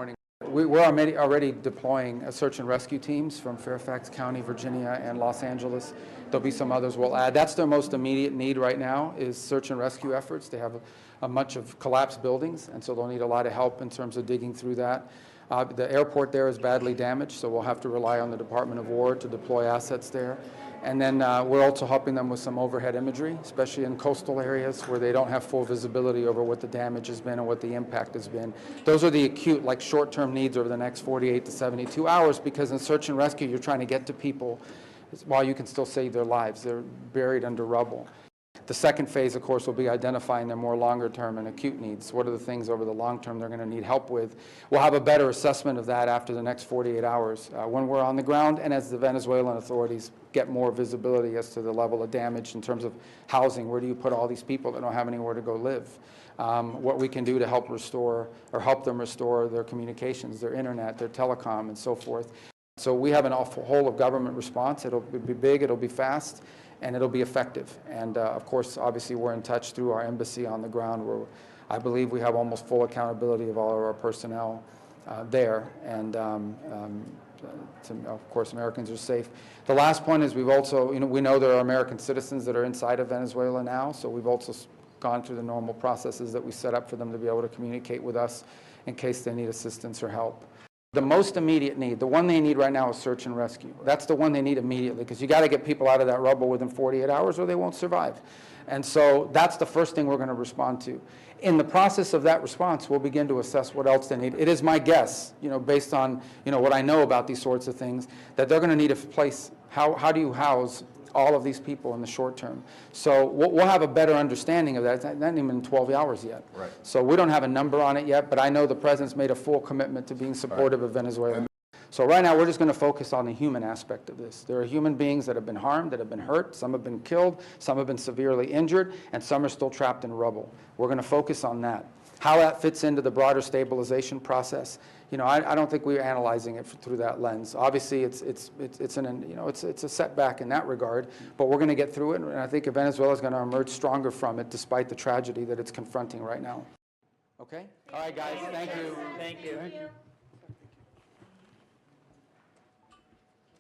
Morning. We're already deploying search and rescue teams from Fairfax County, Virginia, and Los Angeles. There'll be some others we'll add. That's their most immediate need right now is search and rescue efforts. They have a bunch of collapsed buildings, and so they'll need a lot of help in terms of digging through that. The airport there is badly damaged, so we'll have to rely on the Department of War to deploy assets there. And then we're also helping them with some overhead imagery, especially in coastal areas where they don't have full visibility over what the damage has been and what the impact has been. Those are the acute, like short-term needs over the next 48 to 72 hours, because in search and rescue, you're trying to get to people while you can still save their lives. They're buried under rubble. The second phase, of course, will be identifying their more longer-term and acute needs. What are the things over the long term they're going to need help with? We'll have a better assessment of that after the next 48 hours when we're on the ground and as the Venezuelan authorities get more visibility as to the level of damage in terms of housing. Where do you put all these people that don't have anywhere to go live? What we can do to help restore or help them restore their communications, their internet, their telecom, and so forth. So we have an whole of government response. It'll be big, it'll be fast, and it'll be effective. And of course, obviously, we're in touch through our embassy on the ground, where I believe we have almost full accountability of all of our personnel there. And of course, Americans are safe. The last point is we've also, we know there are American citizens that are inside of Venezuela now, so we've also gone through the normal processes that we set up for them to be able to communicate with us in case they need assistance or help. The most immediate need, the one they need right now is search and rescue. That's the one they need immediately, because you got to get people out of that rubble within 48 hours or they won't survive. And so that's the first thing we're going to respond to. In the process of that response, we'll begin to assess what else they need. It is my guess, based on what I know about these sorts of things, that they're going to need a place. How do you house all of these people in the short term? So we'll have a better understanding of that. It's not even 12 hours yet. Right. So we don't have a number on it yet, but I know the President's made a full commitment to being supportive of Venezuela. So right now we're just going to focus on the human aspect of this. There are human beings that have been harmed, that have been hurt, some have been killed, some have been severely injured, and some are still trapped in rubble. We're going to focus on that. How that fits into the broader stabilization process, I don't think we're analyzing it through that lens. Obviously, it's a setback in that regard, but we're going to get through it, and I think Venezuela is going to emerge stronger from it, despite the tragedy that it's confronting right now. Okay? All right, guys. Thank you. Thank you.